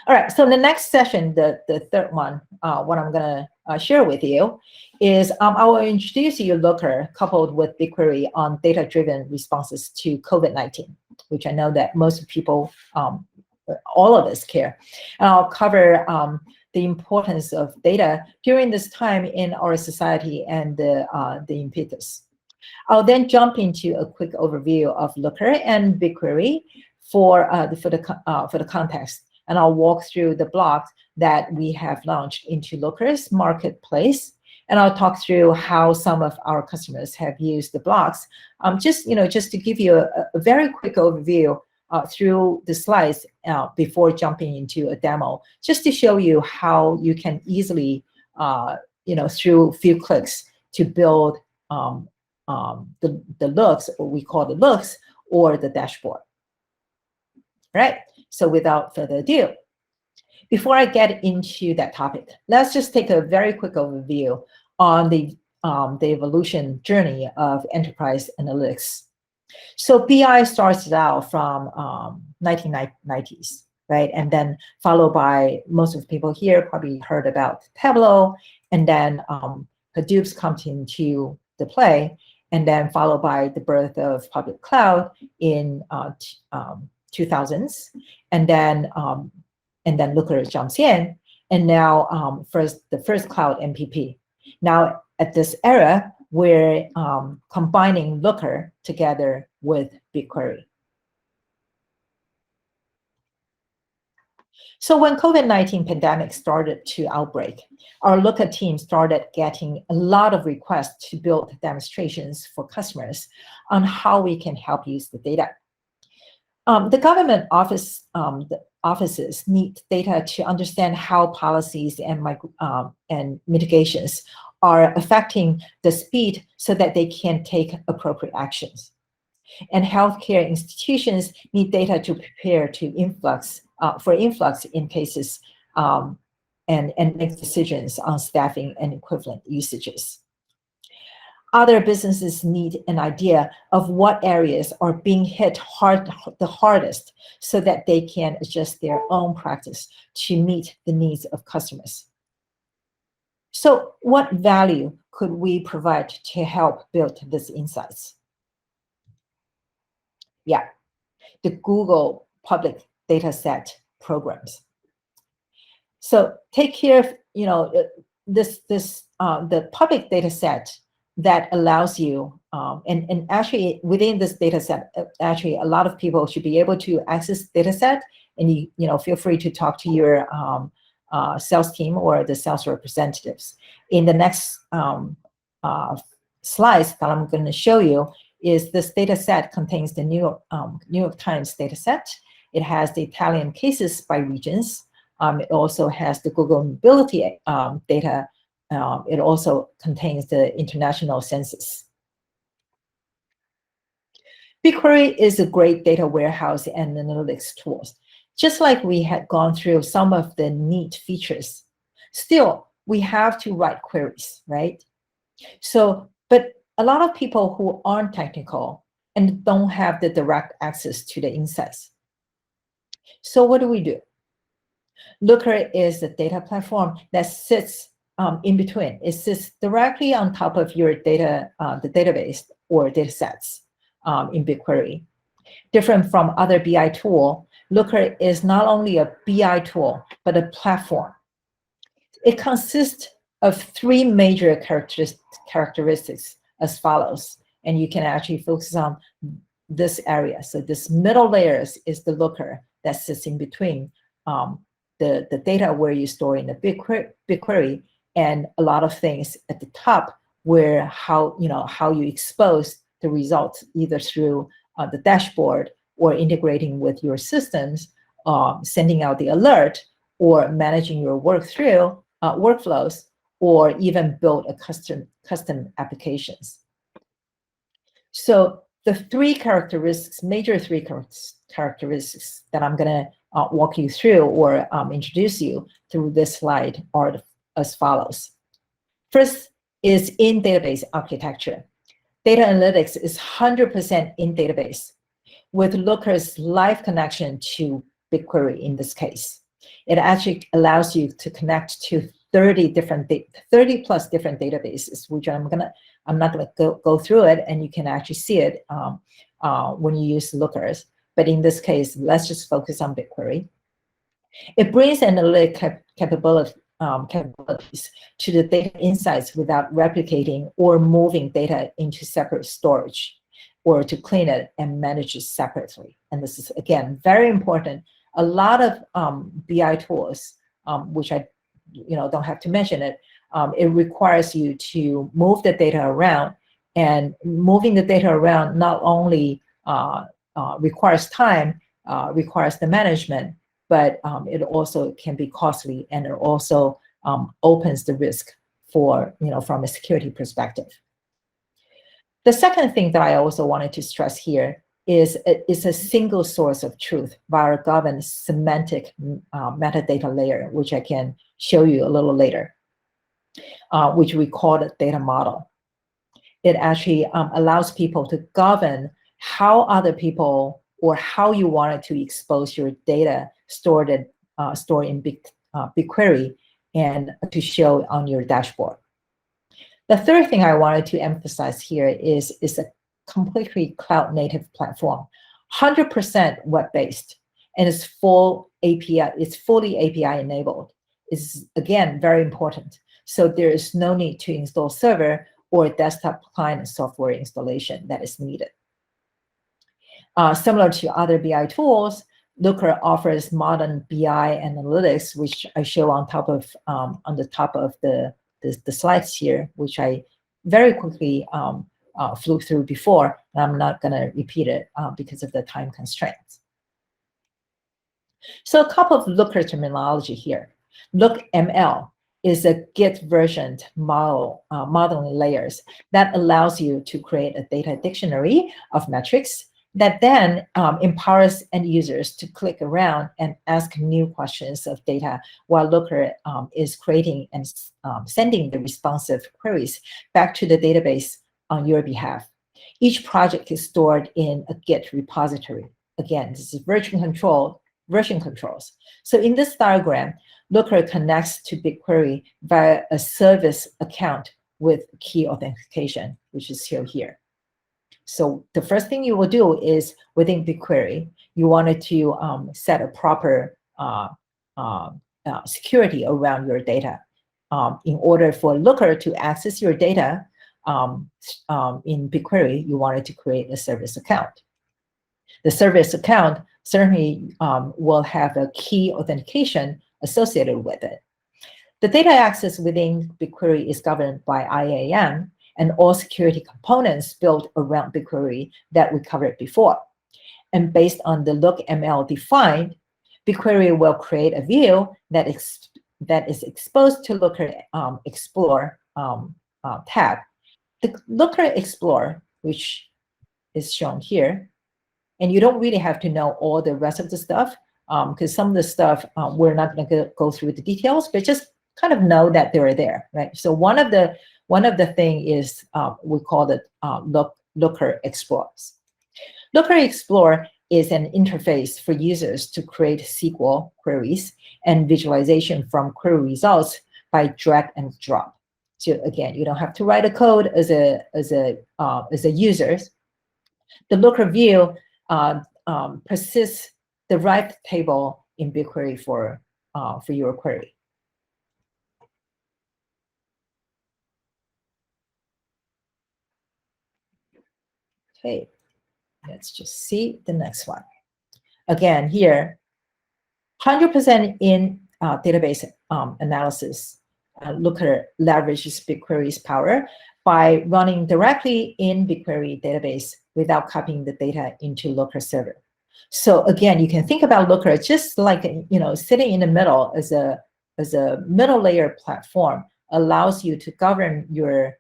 All right, so the next session, the third one, what I'm gonna share with you is I will introduce you Looker coupled with BigQuery on data-driven responses to COVID-19, which I know that most people, all of us care. And I'll cover the importance of data during this time in our society and the impetus. I'll then jump into a quick overview of Looker and BigQuery for the context, and I'll walk through the blocks that we have launched into Looker's marketplace, and I'll talk through how some of our customers have used the blocks. Just to give you a very quick overview through the slides before jumping into a demo, just to show you how you can easily, through a few clicks to build the looks, or we call the looks, or the dashboard. Right? So without further ado, before I get into that topic, let's just take a very quick overview on the evolution journey of enterprise analytics. So BI started out from 1990s, right? And then followed by, most of the people here probably heard about Tableau, and then Hadoop's come into the play, and then followed by the birth of public cloud in 2000s, and then Looker jumps in, and now the first cloud MPP. Now at this era, we're combining Looker together with BigQuery. So when COVID-19 pandemic started to outbreak, our Looker team started getting a lot of requests to build demonstrations for customers on how we can help use the data. The government offices need data to understand how policies and mitigations are affecting the speed so that they can take appropriate actions. And healthcare institutions need data to prepare for influx in cases and make decisions on staffing and equivalent usages. Other businesses need an idea of what areas are being hit the hardest so that they can adjust their own practice to meet the needs of customers. So what value could we provide to help build these insights? Yeah, the Google public data set programs. So take care of, the public data set that allows you, and actually within this data set, actually a lot of people should be able to access data set, and you feel free to talk to your sales team or the sales representatives. In the next slides that I'm going to show you is this data set contains the New York Times data set. It has the Italian cases by regions. It also has the Google mobility data. It also contains the international census. BigQuery is a great data warehouse and analytics tools. Just like we had gone through some of the neat features, still we have to write queries, right? So, but a lot of people who aren't technical and don't have the direct access to the insights. So what do? Looker is the data platform that sits in between. It sits directly on top of your data, the database or data sets in BigQuery. Different from other BI tool, Looker is not only a BI tool, but a platform. It consists of three major characteristics as follows, and you can actually focus on this area. So this middle layer is the Looker that sits in between the data where you store in the BigQuery, and a lot of things at the top where how you expose the results either through the dashboard or integrating with your systems, sending out the alert, or managing your workflows, or even build a custom applications. So the major three characteristics that I'm going to walk you through or introduce you through this slide are as follows. First is in database architecture. Data analytics is 100% in database with Looker's live connection to BigQuery in this case. It actually allows you to connect to 30 plus different databases, which I'm not gonna go through it, and you can actually see it when you use lookers. But in this case, let's just focus on BigQuery. It brings analytic capabilities to the data insights without replicating or moving data into separate storage, or to clean it and manage it separately. And this is, again, very important. A lot of BI tools, which I don't have to mention it, it requires you to move the data around, and moving the data around not only requires time, requires the management, but it also can be costly, and it also opens the risk for, from a security perspective. The second thing that I also wanted to stress here is it's a single source of truth via a governed semantic metadata layer, which I can show you a little later, which we call the data model. It actually allows people to govern how other people, or how you wanted to expose your data stored in BigQuery, and to show on your dashboard. The third thing I wanted to emphasize here is a completely cloud-native platform, 100% web-based, and it's full API. It's fully API enabled. It's, again, very important. So there is no need to install server or desktop client software installation that is needed. Similar to other BI tools, Looker offers modern BI analytics, which I show on the top of the slides here, which I very quickly flew through before, and I'm not going to repeat it because of the time constraints. So a couple of Looker terminology here. LookML is a Git versioned modeling layers that allows you to create a data dictionary of metrics that then empowers end users to click around and ask new questions of data, while Looker is creating and sending the responsive queries back to the database on your behalf. Each project is stored in a Git repository. Again, this is version controls. So in this diagram, Looker connects to BigQuery via a service account with key authentication, which is shown here. So the first thing you will do is, within BigQuery, you wanted to set a proper security around your data. In order for Looker to access your data in BigQuery, you wanted to create a service account. The service account certainly will have a key authentication associated with it. The data access within BigQuery is governed by IAM and all security components built around BigQuery that we covered before. And based on the LookML defined, BigQuery will create a view that is exposed to Looker Explore tab. The Looker Explore, which is shown here, and you don't really have to know all the rest of the stuff, because some of the stuff we're not going to go through the details, but just kind of know that they're there, right? So one of the thing is we call it Looker Explore. Looker Explore is an interface for users to create SQL queries and visualization from query results by drag and drop. So again, you don't have to write a code as a user. The Looker view persists the right table in BigQuery for your query. Okay, let's just see the next one. Again, here, 100% in database analysis. Looker leverages BigQuery's power by running directly in BigQuery database without copying the data into Looker server. So again, you can think about Looker just like sitting in the middle as a middle layer platform, allows you to govern your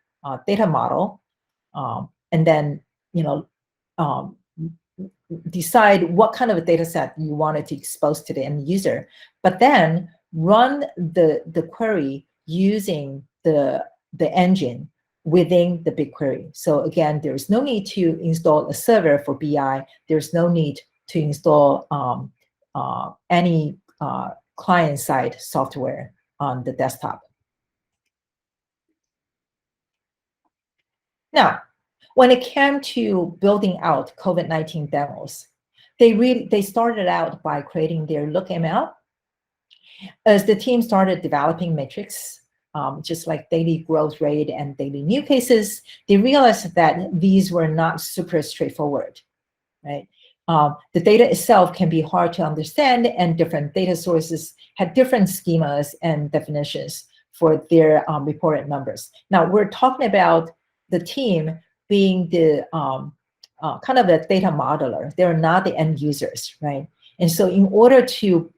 data model, and then decide what kind of a data set you wanted to expose to the end user, but then run the query using the engine within the BigQuery. So again, there's no need to install a server for BI. There's no need to install any client-side software on the desktop. Now, when it came to building out COVID-19 demos, they started out by creating their LookML. As the team started developing metrics, just like daily growth rate and daily new cases, they realized that these were not super straightforward, right? The data itself can be hard to understand, and different data sources had different schemas and definitions for their reported numbers. Now, we're talking about the team being the kind of a data modeler. They're not the end users, right? And so in order to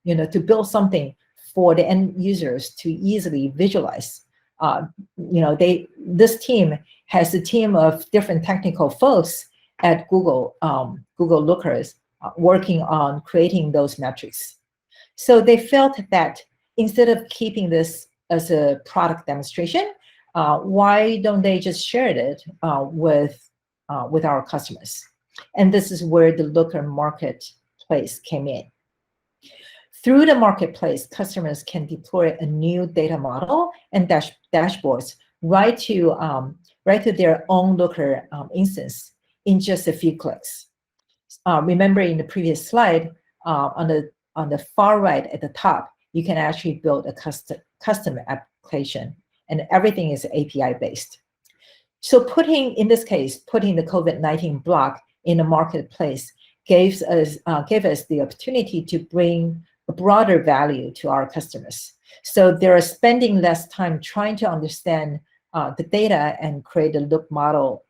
to build something for the end users to easily visualize, this team has a team of different technical folks at Google Lookers working on creating those metrics. So they felt that instead of keeping this as a product demonstration, why don't they just share it with our customers? And this is where the Looker marketplace came in. Through the marketplace, customers can deploy a new data model and dashboards right to their own Looker instance in just a few clicks. Remember in the previous slide, on the far right at the top, you can actually build a custom application, and everything is API based. So in this case, putting the COVID-19 block in the marketplace gave us the opportunity to bring a broader value to our customers. So they're spending less time trying to understand the data and create a LookML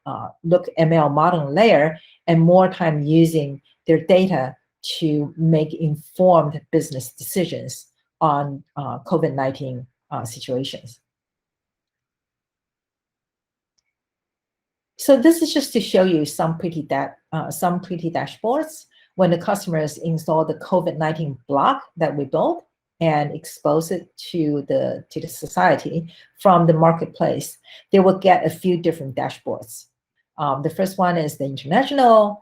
modeling layer, and more time using their data to make informed business decisions on COVID-19 situations. So this is just to show you some pretty dashboards when the customers install the COVID-19 block that we built and expose it to the society from the marketplace. They will get a few different dashboards. The first one is the international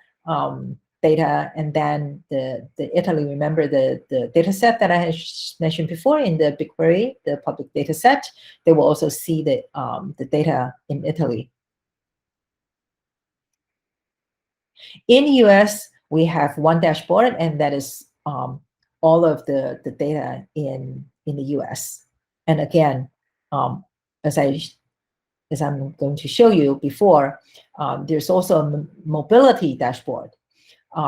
data, and then the Italy. Remember the data set that I had mentioned before in the BigQuery, the public data set. They will also see the data in Italy. In the US, we have one dashboard, and that is all of the data in the US. And again, as I'm going to show you before, there's also a mobility dashboard.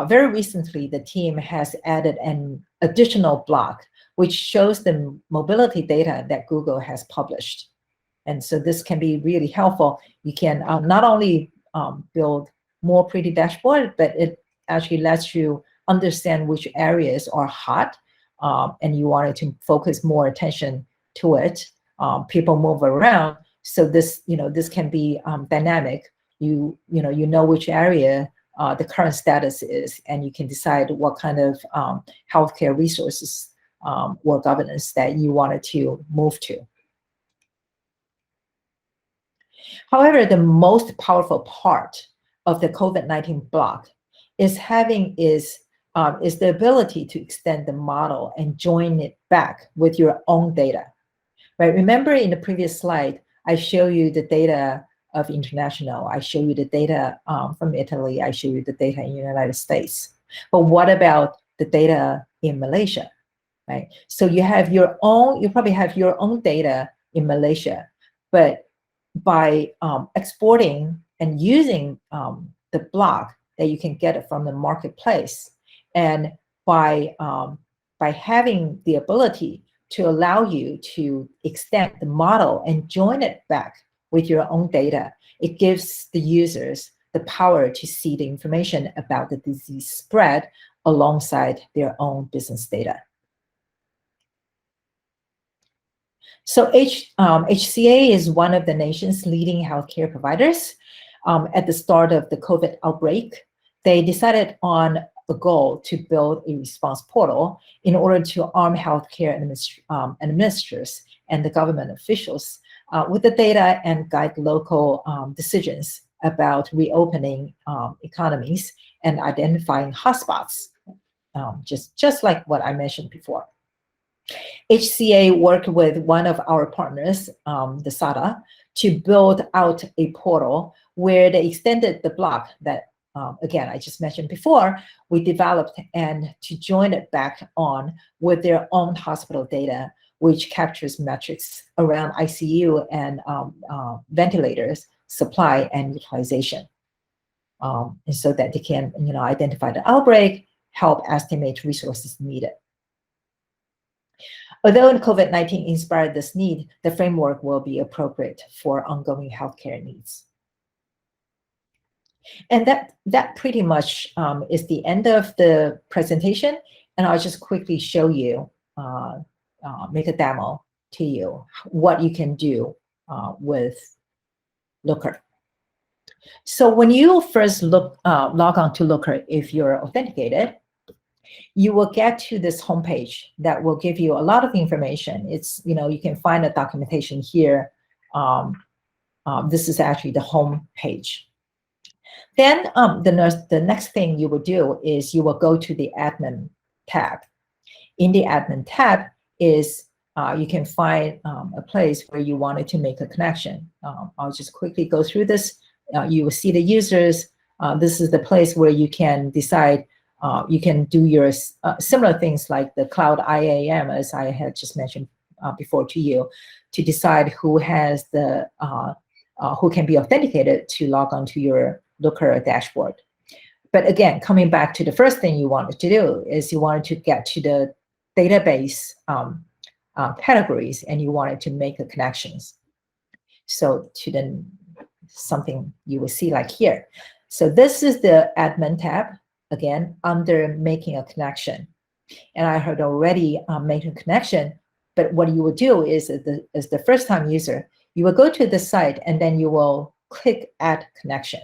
Very recently, the team has added an additional block, which shows the mobility data that Google has published. And so this can be really helpful. You can not only build more pretty dashboard, but it actually lets you understand which areas are hot, and you wanted to focus more attention to it. People move around, so this can be dynamic. You know which area the current status is, and you can decide what kind of healthcare resources or governance that you wanted to move to. However, the most powerful part of the COVID-19 block is the ability to extend the model and join it back with your own data, right? Remember in the previous slide, I show you the data of international. I show you the data from Italy. I show you the data in the United States. But what about the data in Malaysia, right? So you probably have your own data in Malaysia, but by exporting and using the block that you can get it from the marketplace, and by having the ability to allow you to extend the model and join it back with your own data, it gives the users the power to see the information about the disease spread alongside their own business data. So HCA is one of the nation's leading healthcare providers. At the start of the COVID outbreak, they decided on a goal to build a response portal in order to arm healthcare administrators and the government officials with the data and guide local decisions about reopening economies and identifying hotspots, just like what I mentioned before. HCA worked with one of our partners, the SADA, to build out a portal where they extended the block that, again, I just mentioned before, we developed, and to join it back on with their own hospital data, which captures metrics around ICU and ventilators, supply and utilization. And so that they can, identify the outbreak, help estimate resources needed. Although COVID-19 inspired this need, the framework will be appropriate for ongoing healthcare needs. And that pretty much is the end of the presentation. And I'll just quickly show you, make a demo to you, what you can do with Looker. So when you first log on to Looker, if you're authenticated, you will get to this homepage that will give you a lot of information. It's, you can find the documentation here. This is actually the home page. Then the next thing you will do is you will go to the admin tab. In the admin tab is you can find a place where you wanted to make a connection. I'll just quickly go through this. You will see the users. This is the place where you can decide. You can do your similar things like the cloud IAM, as I had just mentioned before to you, to decide who has the who can be authenticated to log on to your Looker dashboard. But again, coming back to the first thing you wanted to do is you wanted to get to the database categories, and you wanted to make the connections. So to something you will see like here. So this is the admin tab, again, under making a connection. And I had already made a connection, but what you will do is, as the first time user, you will go to the site and then you will click add connection.